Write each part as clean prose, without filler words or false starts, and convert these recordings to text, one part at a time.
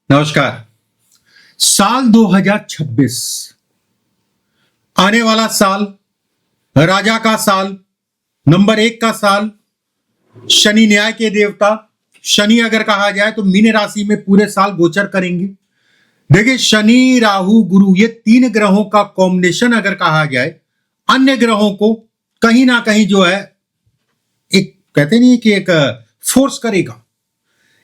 नमस्कार। साल 2026 आने वाला साल, राजा का साल, नंबर 1 का साल, शनि न्याय के देवता। शनि अगर कहा जाए तो मीन राशि में पूरे साल गोचर करेंगे। देखिए, शनि राहु गुरु ये 3 ग्रहों का कॉम्बिनेशन अगर कहा जाए, अन्य ग्रहों को कहीं ना कहीं जो है एक कहते नहीं कि एक फोर्स करेगा।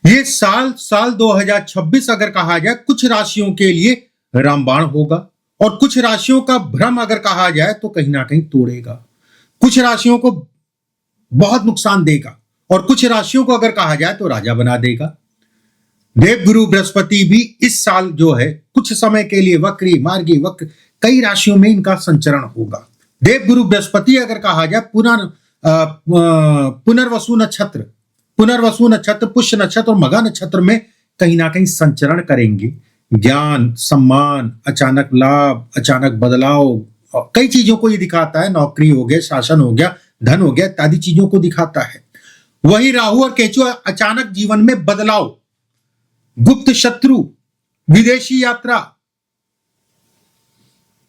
ये साल 2026 अगर कहा जाए, कुछ राशियों के लिए रामबाण होगा और कुछ राशियों का भ्रम अगर कहा जाए तो कहीं ना कहीं तोड़ेगा। कुछ राशियों को बहुत नुकसान देगा और कुछ राशियों को अगर कहा जाए तो राजा बना देगा। देव गुरु बृहस्पति भी इस साल जो है कुछ समय के लिए वक्री मार्गी वक्र कई राशियों में इनका संचरण होगा। देव गुरु बृहस्पति अगर कहा जाए पुनर्वसु नक्षत्र, पुष्य नक्षत्र और मघा नक्षत्र में कहीं ना कहीं संचरण करेंगे। ज्ञान, सम्मान, अचानक लाभ, अचानक बदलाव, कई चीजों को ये दिखाता है। नौकरी हो गया, शासन हो गया, धन हो गया, इत्यादि चीजों को दिखाता है। वही राहु और केतु अचानक जीवन में बदलाव, गुप्त शत्रु, विदेशी यात्रा,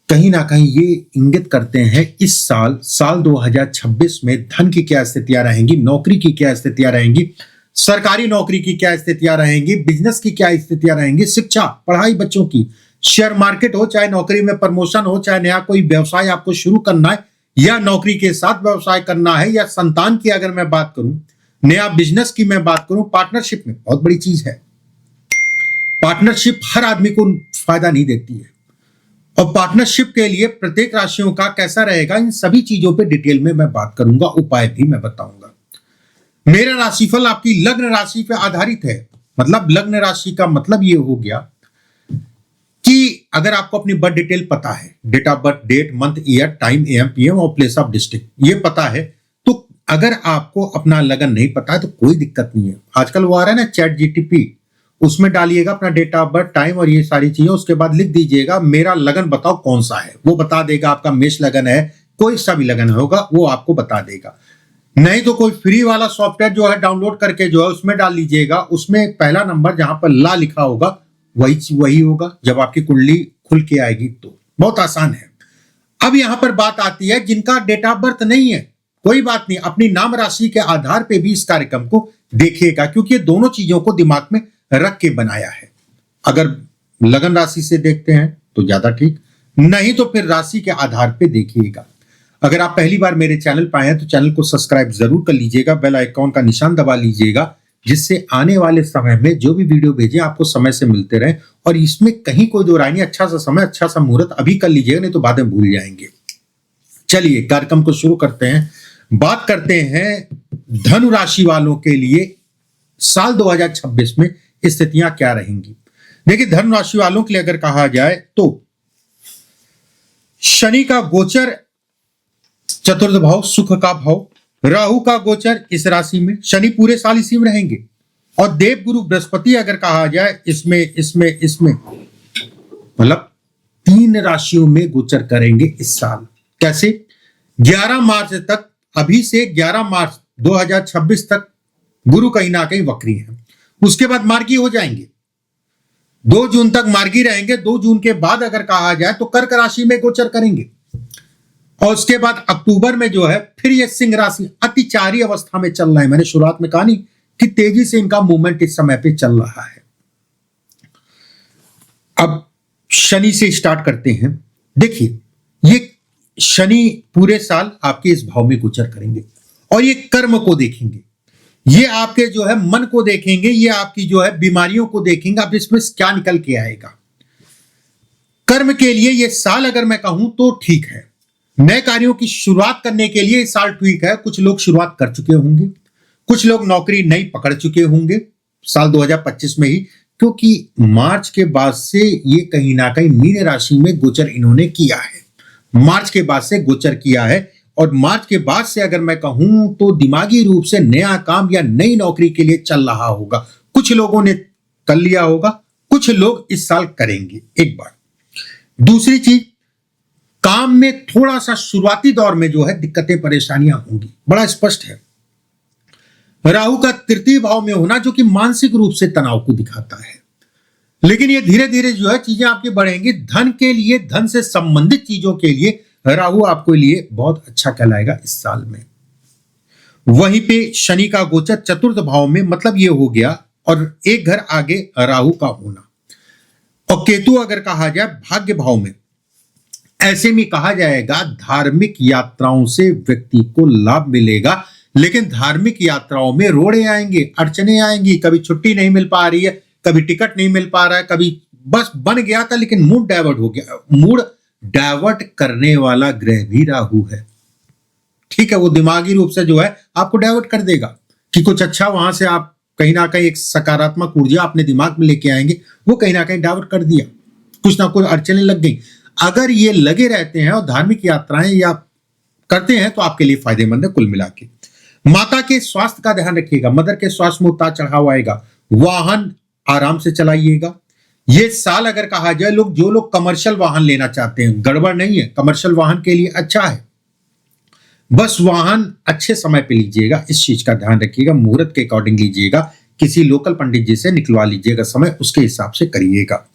कहीं ना कहीं ये इंगित करते हैं इस साल 2026 में धन की क्या स्थितियां रहेंगी, नौकरी की क्या स्थितियां रहेंगी, सरकारी नौकरी की क्या स्थितियां रहेंगी, बिजनेस की क्या स्थितियां रहेंगी, शिक्षा, पढ़ाई बच्चों की, शेयर मार्केट हो, चाहे नौकरी में प्रमोशन हो, चाहे नया कोई व्यवसाय आपको शुरू करना है या नौकरी के साथ व्यवसाय करना है, या संतान की अगर मैं बात करूं, नया बिजनेस की मैं बात करूं, पार्टनरशिप में बहुत बड़ी चीज है। पार्टनरशिप हर आदमी को फायदा नहीं देती है और पार्टनरशिप के लिए प्रत्येक राशियों का कैसा रहेगा, इन सभी चीजों पे डिटेल में मैं बात करूंगा, उपाय भी मैं बताऊंगा। मेरा राशिफल आपकी लग्न राशि पे आधारित है। मतलब लग्न राशि का मतलब ये हो गया कि अगर आपको अपनी बर्थ डिटेल पता है, date of birth, date, month, year, time, AM, PM और प्लेस ऑफ डिस्ट्रिक्ट ये पता है, तो अगर आपको अपना लगन नहीं पता है तो कोई दिक्कत नहीं है। आजकल वो आ रहा है ना चैट जीटीपी, उसमें डालिएगा अपना डेट ऑफ बर्थ, टाइम और ये सारी चीजें, उसके बाद लिख दीजिएगा मेरा लगन बताओ कौन सा है। वो बता देगा आपका मेष लगन है, कोई सा भी लगन होगा वो आपको बता देगा। नहीं तो कोई फ्री वाला सॉफ्टवेयर जो है डाउनलोड करके जो है उसमें डाल लीजिएगा, उसमें पहला नंबर जहां पर ला लिखा होगा वही होगा जब आपकी कुंडली खुल के आएगी। तो बहुत आसान है। अब यहां पर बात आती है जिनका डेट ऑफ बर्थ नहीं है, कोई बात नहीं, अपनी नाम राशि के आधार पर भी इस कार्यक्रम को देखिएगा, क्योंकि ये दोनों चीजों को दिमाग में रख के बनाया है। अगर लगन राशि से देखते हैं तो ज्यादा ठीक, नहीं तो फिर राशि के आधार पे देखिएगा। अगर आप पहली बार मेरे चैनल पर आए हैं तो चैनल को सब्सक्राइब जरूर कर लीजिएगा, बेल आइकॉन का निशान दबा लीजिएगा, जिससे आने वाले समय में जो भी वीडियो भेजें आपको समय से मिलते रहे। और इसमें कहीं कोई दो राय नहीं, अच्छा सा समय, अच्छा सा मुहूर्त अभी कर लीजिएगा, नहीं तो बाद में भूल जाएंगे। चलिए कार्यक्रम को शुरू करते हैं। बात करते हैं धनु राशि वालों के लिए साल 2026 में स्थितियां क्या रहेंगी। देखिए, धनु राशि वालों के लिए अगर कहा जाए तो शनि का गोचर चतुर्थ भाव, सुख का भाव, राहु का गोचर इस राशि में, शनि पूरे साल इसी में रहेंगे। और देव गुरु बृहस्पति अगर कहा जाए इसमें मतलब 3 राशियों में गोचर करेंगे इस साल। कैसे? 11 मार्च तक, अभी से 11 मार्च 2026 तक गुरु कहीं ना कहीं वक्री है, उसके बाद मार्गी हो जाएंगे। 2 जून तक मार्गी रहेंगे। 2 जून के बाद अगर कहा जाए तो कर्क राशि में गोचर करेंगे और उसके बाद अक्टूबर में जो है फिर ये सिंह राशि अतिचारी अवस्था में चल रहा है। मैंने शुरुआत में कहा नहीं कि तेजी से इनका मूवमेंट इस समय पे चल रहा है। अब शनि से स्टार्ट करते हैं। देखिए, ये शनि पूरे साल आपके इस भाव में गोचर करेंगे और ये कर्म को देखेंगे, ये आपके जो है मन को देखेंगे, ये आपकी जो है बीमारियों को देखेंगे। अब इसमें क्या निकल के आएगा? कर्म के लिए ये साल अगर मैं कहूं तो ठीक है, नए कार्यों की शुरुआत करने के लिए ये साल ठीक है। कुछ लोग शुरुआत कर चुके होंगे, कुछ लोग नौकरी नई पकड़ चुके होंगे साल 2025 में ही, क्योंकि मार्च के बाद से ये कहीं ना कहीं मीन राशि में गोचर इन्होंने किया है। मार्च के बाद से गोचर किया है और मार्च के बाद से अगर मैं कहूं तो दिमागी रूप से नया काम या नई नौकरी के लिए चल रहा होगा। कुछ लोगों ने कर लिया होगा, कुछ लोग इस साल करेंगे। एक बार दूसरी चीज, काम में थोड़ा सा शुरुआती दौर में जो है दिक्कतें परेशानियां होंगी, बड़ा स्पष्ट है। राहु का तृतीय भाव में होना जो कि मानसिक रूप से तनाव को दिखाता है, लेकिन ये धीरे धीरे जो है चीजें आपकी बढ़ेंगी। धन के लिए, धन से संबंधित चीजों के लिए राहु आपके लिए बहुत अच्छा कहलाएगा इस साल में। वहीं पे शनि का गोचर चतुर्थ भाव में, मतलब ये हो गया, और एक घर आगे राहु का होना। और केतु अगर कहा जाए भाग्य भाव में, ऐसे में कहा जाएगा धार्मिक यात्राओं से व्यक्ति को लाभ मिलेगा। लेकिन धार्मिक यात्राओं में रोड़े आएंगे, अड़चने आएंगी, कभी छुट्टी नहीं मिल पा रही है, कभी टिकट नहीं मिल पा रहा है, कभी बस बन गया था लेकिन मूड डाइवर्ट हो गया। मूड डाइवर्ट करने वाला ग्रह भी राहु है, ठीक है। वो दिमागी रूप से जो है आपको डाइवर्ट कर देगा कि कुछ अच्छा वहां से आप कहीं ना कहीं एक सकारात्मक ऊर्जा अपने दिमाग में लेके आएंगे, वो कहीं ना कहीं डाइवर्ट कर दिया, कुछ ना कुछ अड़चने लग गई। अगर ये लगे रहते हैं और धार्मिक यात्राएं या करते हैं तो आपके लिए फायदेमंद है कुल मिला के। माता के स्वास्थ्य का ध्यान रखिएगा, मदर के स्वास्थ्य में उतार चढ़ाव आएगा। वाहन आराम से चलाइएगा। ये साल अगर कहा जाए, जो लोग कमर्शियल वाहन लेना चाहते हैं, गड़बड़ नहीं है, कमर्शियल वाहन के लिए अच्छा है, बस वाहन अच्छे समय पे लीजिएगा, इस चीज का ध्यान रखिएगा। मुहूर्त के अकॉर्डिंग लीजिएगा, किसी लोकल पंडित जी से निकलवा लीजिएगा, समय उसके हिसाब से करिएगा।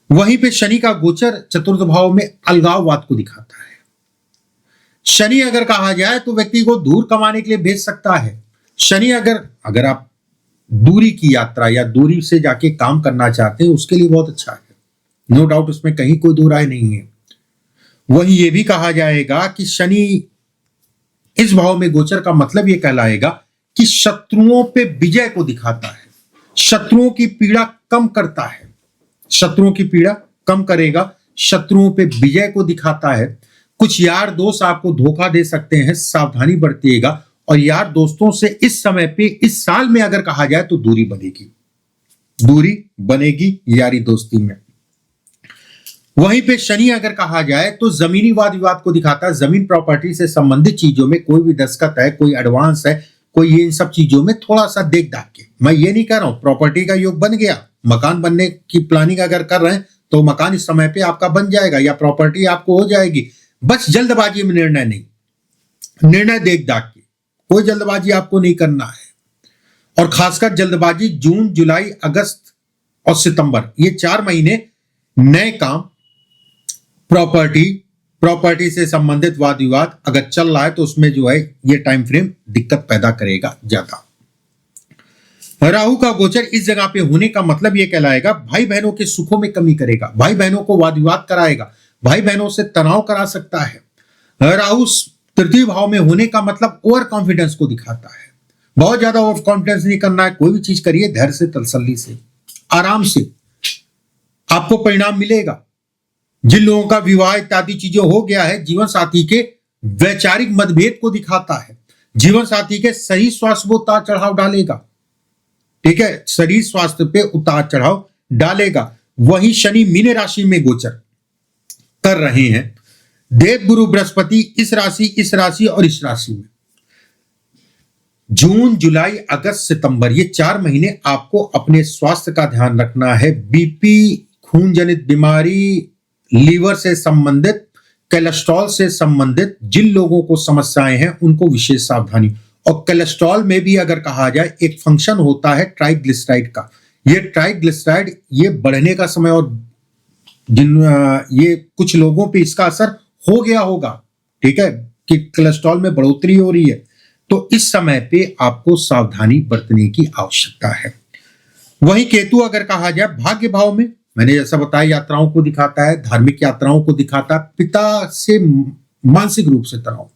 वहीं पे शनि का गोचर चतुर्थ भाव में अलगाववाद को दिखाता है। शनि अगर कहा जाए तो व्यक्ति को दूर कमाने के लिए भेज सकता है। शनि अगर आप दूरी की यात्रा या दूरी से जाके काम करना चाहते हैं, उसके लिए बहुत अच्छा है, नो डाउट, उसमें कहीं कोई दो राय नहीं है। वहीं ये भी कहा जाएगा कि शनि इस भाव में गोचर का मतलब ये कहलाएगा कि शत्रुओं पे विजय को दिखाता है, शत्रुओं की पीड़ा कम करता है, शत्रुओं की पीड़ा कम करेगा, शत्रुओं पे विजय को दिखाता है। कुछ यार दोस्त आपको धोखा दे सकते हैं, सावधानी बरतिएगा। और यार दोस्तों से इस समय पे, इस साल में अगर कहा जाए तो दूरी बनेगी यारी दोस्ती में। वहीं पे शनि अगर कहा जाए तो जमीनी वाद विवाद को दिखाता है। जमीन प्रॉपर्टी से संबंधित चीजों में कोई भी दस्तखत है, कोई एडवांस है, कोई ये इन सब चीजों में थोड़ा सा देख दाख के, मैं ये नहीं कह रहा हूं प्रॉपर्टी का योग बन गया, मकान बनने की प्लानिंग अगर कर रहे हैं तो मकान इस समय पे आपका बन जाएगा या प्रॉपर्टी आपको हो जाएगी। बस जल्दबाजी में निर्णय नहीं, निर्णय देख दाख के, कोई जल्दबाजी आपको नहीं करना है। और खासकर जल्दबाजी जून, जुलाई, अगस्त और सितंबर, ये 4 महीने नए काम, प्रॉपर्टी से संबंधित वाद विवाद अगर चल रहा है तो उसमें जो है ये टाइम फ्रेम दिक्कत पैदा करेगा ज्यादा। राहु का गोचर इस जगह पे होने का मतलब ये कहलाएगा भाई बहनों के सुखों में कमी करेगा, भाई बहनों को वाद विवाद कराएगा, भाई बहनों से तनाव करा सकता है। राहु तृतीय भाव में होने का मतलब ओवर कॉन्फिडेंस को दिखाता है। बहुत ज्यादा ओवर कॉन्फिडेंस नहीं करना है, कोई भी चीज करिए धैर्य से, तसल्ली से, आराम से, आपको परिणाम मिलेगा। जिन लोगों का विवाह इत्यादि चीजें हो गया है, जीवन साथी के वैचारिक मतभेद को दिखाता है। जीवन साथी के शरीर स्वास्थ्य पर उतार चढ़ाव डालेगा, ठीक है, शरीर स्वास्थ्य पे उतार चढ़ाव डालेगा। वही शनि मीन राशि में गोचर कर रहे हैं। देव गुरु बृहस्पति इस राशि और इस राशि में जून, जुलाई, अगस्त, सितंबर, ये 4 महीने आपको अपने स्वास्थ्य का ध्यान रखना है। बीपी, खून जनित बीमारी, लीवर से संबंधित, कोलेस्ट्रॉल से संबंधित जिन लोगों को समस्याएं हैं उनको विशेष सावधानी। और कोलेस्ट्रॉल में भी अगर कहा जाए एक फंक्शन होता है ट्राइग्लिसराइड का, ये ट्राइग्लिसराइड ये बढ़ने का समय, और ये कुछ लोगों पे इसका असर हो गया होगा, ठीक है, कि कोलेस्ट्रॉल में बढ़ोतरी हो रही है, तो इस समय पे आपको सावधानी बरतने की आवश्यकता है। वहीं केतु अगर कहा जाए भाग्य भाव में, मैंने जैसा बताया यात्राओं को दिखाता है, धार्मिक यात्राओं को दिखाता है, पिता से मानसिक रूप से तनाव,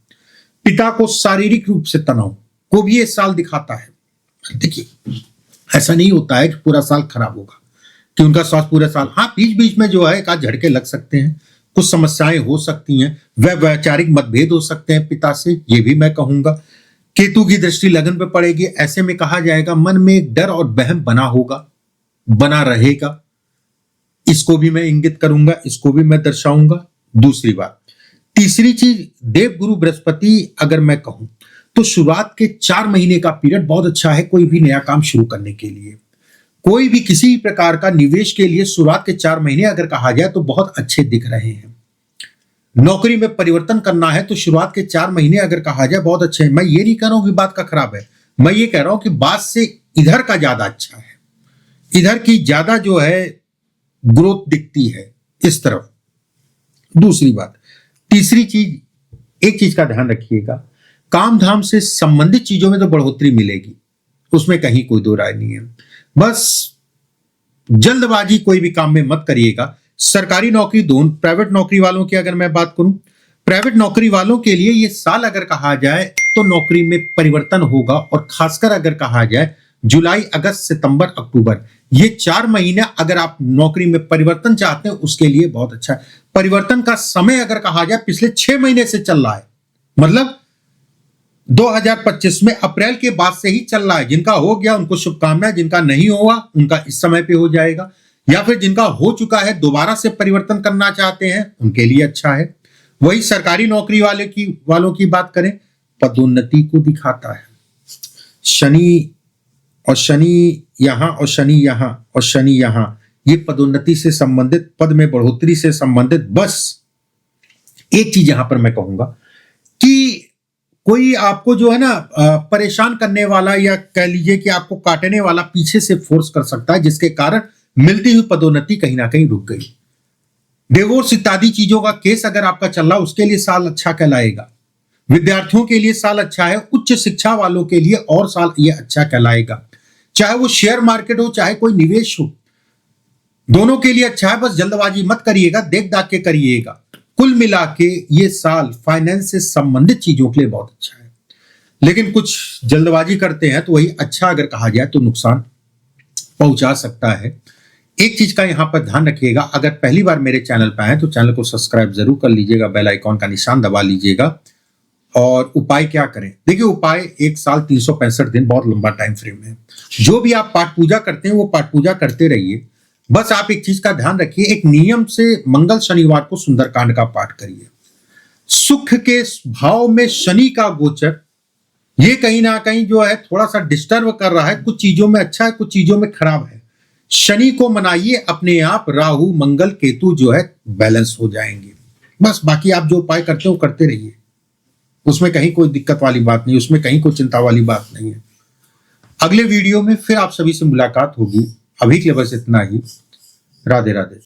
पिता को शारीरिक रूप से तनाव को भी ये साल दिखाता है। देखिए ऐसा नहीं होता है कि पूरा साल खराब होगा, कि उनका स्वास्थ्य पूरा साल, हाँ बीच बीच में जो है एक आध झटके लग सकते हैं, कुछ समस्याएं हो सकती हैं, वह वैचारिक मतभेद हो सकते हैं पिता से, ये भी मैं कहूंगा। केतु की दृष्टि लगन पे पड़ेगी, ऐसे में कहा जाएगा मन में एक डर और वहम बना होगा, बना रहेगा, इसको भी मैं इंगित करूंगा, इसको भी मैं दर्शाऊंगा। दूसरी बात, तीसरी चीज, देव गुरु बृहस्पति अगर मैं कहूं तो शुरुआत के 4 महीने का पीरियड बहुत अच्छा है कोई भी नया काम शुरू करने के लिए, कोई भी किसी प्रकार का निवेश के लिए शुरुआत के 4 महीने अगर कहा जाए तो बहुत अच्छे दिख रहे हैं। नौकरी में परिवर्तन करना है तो शुरुआत के 4 महीने अगर कहा जाए बहुत अच्छे हैं। मैं ये नहीं कह रहा हूं कि बात का खराब है, मैं ये कह रहा हूं कि बात से इधर का ज्यादा अच्छा है, इधर की ज्यादा जो है ग्रोथ दिखती है इस तरफ। दूसरी बात, तीसरी चीज, एक चीज का ध्यान रखिएगा, काम धाम से संबंधित चीजों में तो बढ़ोतरी मिलेगी, उसमें कहीं कोई दो राय नहीं है। बस जल्दबाजी कोई भी काम में मत करिएगा। सरकारी नौकरी, दोनों प्राइवेट नौकरी वालों की अगर मैं बात करूं, प्राइवेट नौकरी वालों के लिए ये साल अगर कहा जाए तो नौकरी में परिवर्तन होगा, और खासकर अगर कहा जाए जुलाई, अगस्त, सितंबर, अक्टूबर, ये 4 महीने अगर आप नौकरी में परिवर्तन चाहते हैं उसके लिए बहुत अच्छा है। परिवर्तन का समय अगर कहा जाए पिछले 6 महीने से चल रहा है, मतलब 2025 में अप्रैल के बाद से ही चल रहा है। जिनका हो गया उनको शुभकामनाएं, जिनका नहीं हुआ उनका इस समय पे हो जाएगा, या फिर जिनका हो चुका है दोबारा से परिवर्तन करना चाहते हैं उनके लिए अच्छा है। वही सरकारी नौकरी वालों की बात करें, पदोन्नति को दिखाता है। शनि यहां और शनि यहां और शनि यहां, ये पदोन्नति से संबंधित, पद में बढ़ोतरी से संबंधित। बस एक चीज यहां पर मैं कहूंगा कि कोई आपको जो है ना परेशान करने वाला, या कह लीजिए कि आपको काटने वाला पीछे से फोर्स कर सकता है, जिसके कारण मिलती हुई पदोन्नति कहीं ना कहीं रुक गई। डिवोर्स इत्यादि चीजों का केस अगर आपका चल रहा, उसके लिए साल अच्छा कहलाएगा। विद्यार्थियों के लिए साल अच्छा है, उच्च शिक्षा वालों के लिए और साल ये अच्छा कहलाएगा। चाहे वो शेयर मार्केट हो, चाहे कोई निवेश हो, दोनों के लिए अच्छा है। बस जल्दबाजी मत करिएगा, देख दाख के करिएगा। कुल मिला के ये साल फाइनेंस से संबंधित चीजों के लिए बहुत अच्छा है, लेकिन कुछ जल्दबाजी करते हैं तो वही अच्छा अगर कहा जाए तो नुकसान पहुंचा सकता है। एक चीज का यहां पर ध्यान रखिएगा, अगर पहली बार मेरे चैनल पर आए तो चैनल को सब्सक्राइब जरूर कर लीजिएगा, बेल आइकॉन का निशान दबा लीजिएगा। और उपाय क्या करें? देखिए, उपाय 1 साल 365 दिन बहुत लंबा टाइम फ्रेम है। जो भी आप पाठ पूजा करते हैं वो पाठ पूजा करते रहिए। बस आप एक चीज का ध्यान रखिए, एक नियम से मंगल शनिवार को सुंदरकांड का पाठ करिए। सुख के भाव में शनि का गोचर, ये कहीं ना कहीं जो है थोड़ा सा डिस्टर्ब कर रहा है। कुछ चीजों में अच्छा है, कुछ चीजों में खराब है। शनि को मनाइए, अपने आप राहु मंगल केतु जो है बैलेंस हो जाएंगे। बस बाकी आप जो उपाय करते हो करते रहिए, उसमें कहीं कोई दिक्कत वाली बात नहीं, उसमें कहीं कोई चिंता वाली बात नहीं है। अगले वीडियो में फिर आप सभी से मुलाकात होगी। अभी के लिए बस इतना ही। राधे राधे।